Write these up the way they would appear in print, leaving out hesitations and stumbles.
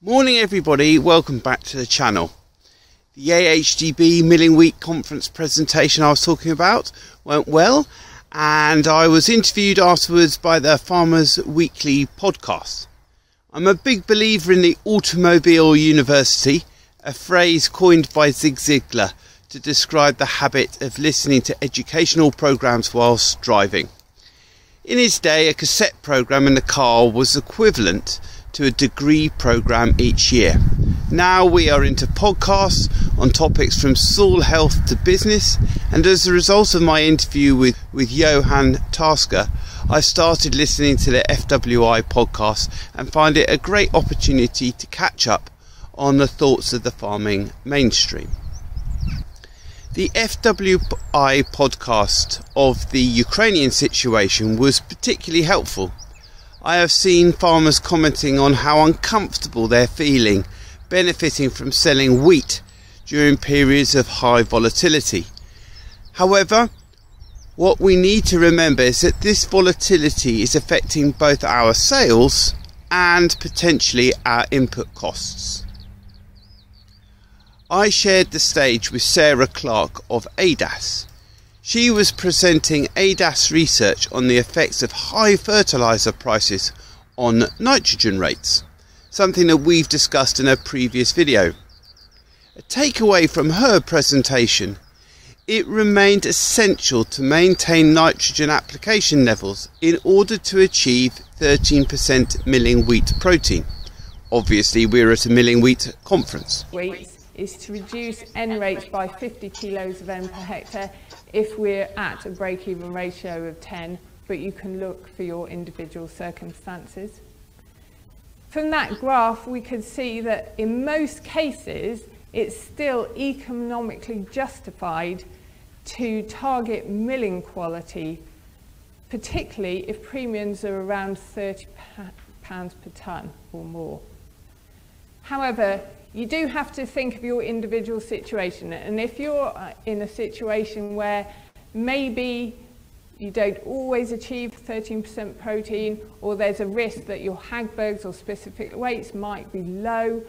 Morning everybody, welcome back to the channel. The AHDB Milling Week conference presentation I was talking about went well, and I was interviewed afterwards by the Farmers Weekly podcast. I'm a big believer in the automobile university, a phrase coined by Zig Ziglar to describe the habit of listening to educational programs whilst driving. In his day, a cassette program in the car was equivalent to a degree program each year. Now we are into podcasts on topics from soil health to business, and as a result of my interview with Johan Tasker, I started listening to the FWI podcast and find it a great opportunity to catch up on the thoughts of the farming mainstream. The FWI podcast of the Ukrainian situation was particularly helpful. I have seen farmers commenting on how uncomfortable they're feeling benefiting from selling wheat during periods of high volatility. However, what we need to remember is that this volatility is affecting both our sales and potentially our input costs. I shared the stage with Sarah Clark of ADAS. She was presenting ADAS research on the effects of high fertiliser prices on nitrogen rates, something that we've discussed in a previous video. A takeaway from her presentation: it remained essential to maintain nitrogen application levels in order to achieve 13% milling wheat protein. Obviously, we're at a milling wheat conference. Is to reduce N rates by 50 kilos of N per hectare if we're at a break-even ratio of 10, but you can look for your individual circumstances. From that graph, we could see that in most cases, it's still economically justified to target milling quality, particularly if premiums are around £30 per tonne or more. However, you do have to think of your individual situation, and if you're in a situation where maybe you don't always achieve 13% protein, or there's a risk that your Hagbergs or specific weights might be low,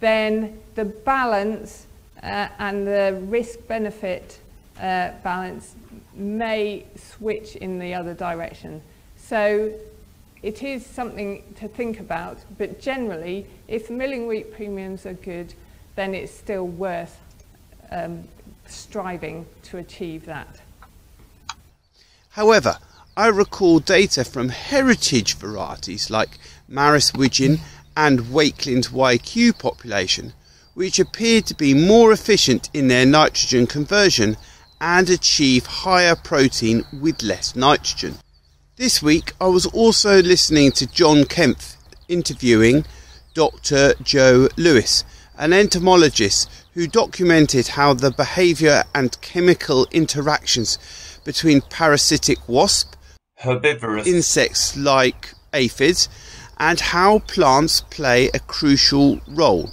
then the balance and the risk-benefit balance may switch in the other direction. So it is something to think about, but generally, if milling wheat premiums are good, then it's still worth striving to achieve that. However, I recall data from heritage varieties like Maris Widgeon and Wakelin's YQ population, which appeared to be more efficient in their nitrogen conversion and achieve higher protein with less nitrogen. This week I was also listening to John Kempf interviewing Dr. Joe Lewis, an entomologist who documented how the behaviour and chemical interactions between parasitic wasp, herbivorous insects like aphids, and how plants play a crucial role.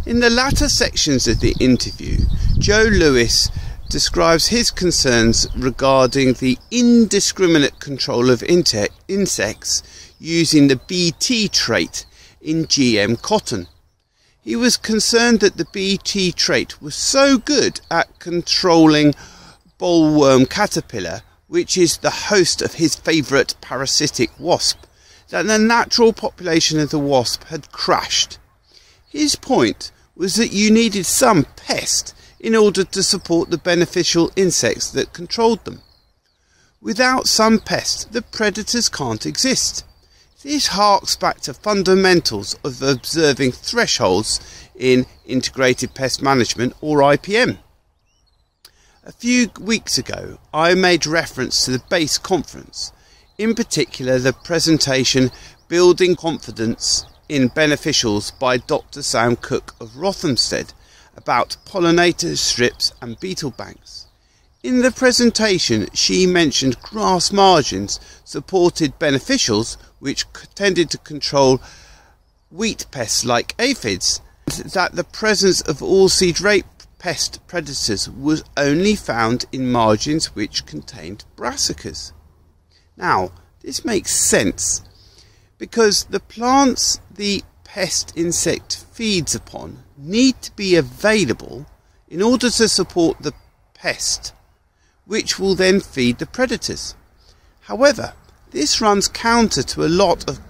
In the latter sections of the interview, Joe Lewis describes his concerns regarding the indiscriminate control of insects using the BT trait in GM cotton. He was concerned that the BT trait was so good at controlling bollworm caterpillar, which is the host of his favourite parasitic wasp, that the natural population of the wasp had crashed. His point was that you needed some pest in order to support the beneficial insects that controlled them. Without some pest, the predators can't exist. This harks back to fundamentals of observing thresholds in integrated pest management, or IPM. A few weeks ago, I made reference to the BASE conference, in particular the presentation Building Confidence in Beneficials by Dr. Sam Cook of Rothamsted about pollinator strips and beetle banks. In the presentation, she mentioned grass margins supported beneficials which tended to control wheat pests like aphids, and that the presence of oilseed rape pest predators was only found in margins which contained brassicas. Now, this makes sense because the plants the pest insect feeds upon need to be available in order to support the pest, which will then feed the predators. However, this runs counter to a lot of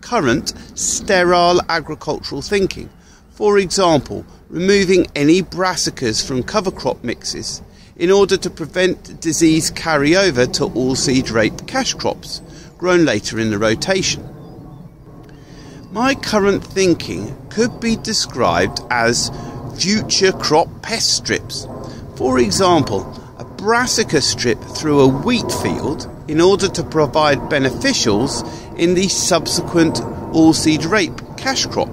current sterile agricultural thinking. For example, removing any brassicas from cover crop mixes in order to prevent disease carryover to oilseed rape cash crops grown later in the rotation. My current thinking could be described as future crop pest strips. For example, a brassica strip through a wheat field in order to provide beneficials in the subsequent oilseed rape cash crop.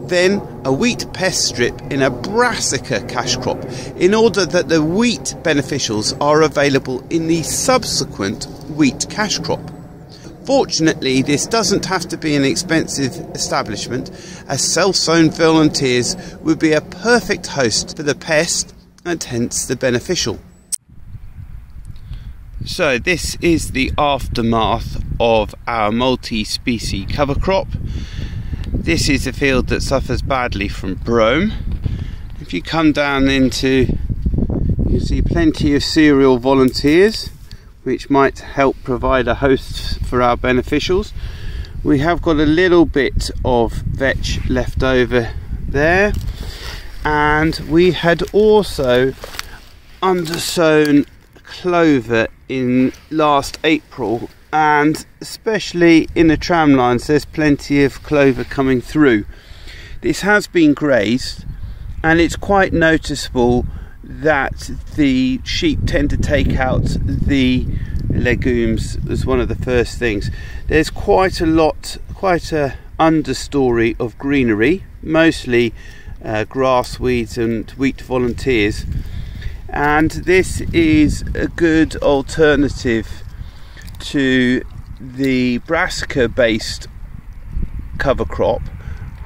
Then a wheat pest strip in a brassica cash crop in order that the wheat beneficials are available in the subsequent wheat cash crop. Fortunately, this doesn't have to be an expensive establishment, as self-sown volunteers would be a perfect host for the pest and hence the beneficial. So this is the aftermath of our multi-species cover crop. This is a field that suffers badly from brome. If you come down into, you see plenty of cereal volunteers, which might help provide a host for our beneficials. We have got a little bit of vetch left over there, and we had also undersown clover in last April, and especially in the tram lines there's plenty of clover coming through. This has been grazed, and it's quite noticeable that the sheep tend to take out the legumes as one of the first things. There's quite a understory of greenery, mostly grass weeds and wheat volunteers, and this is a good alternative to the brassica based cover crop,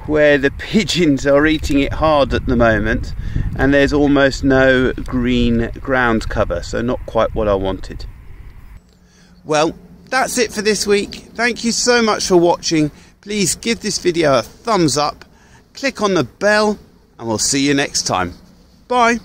where the pigeons are eating it hard at the moment and there's almost no green ground cover, so not quite what I wanted. Well, that's it for this week. Thank you so much for watching. Please give this video a thumbs up, click on the bell, and we'll see you next time. Bye.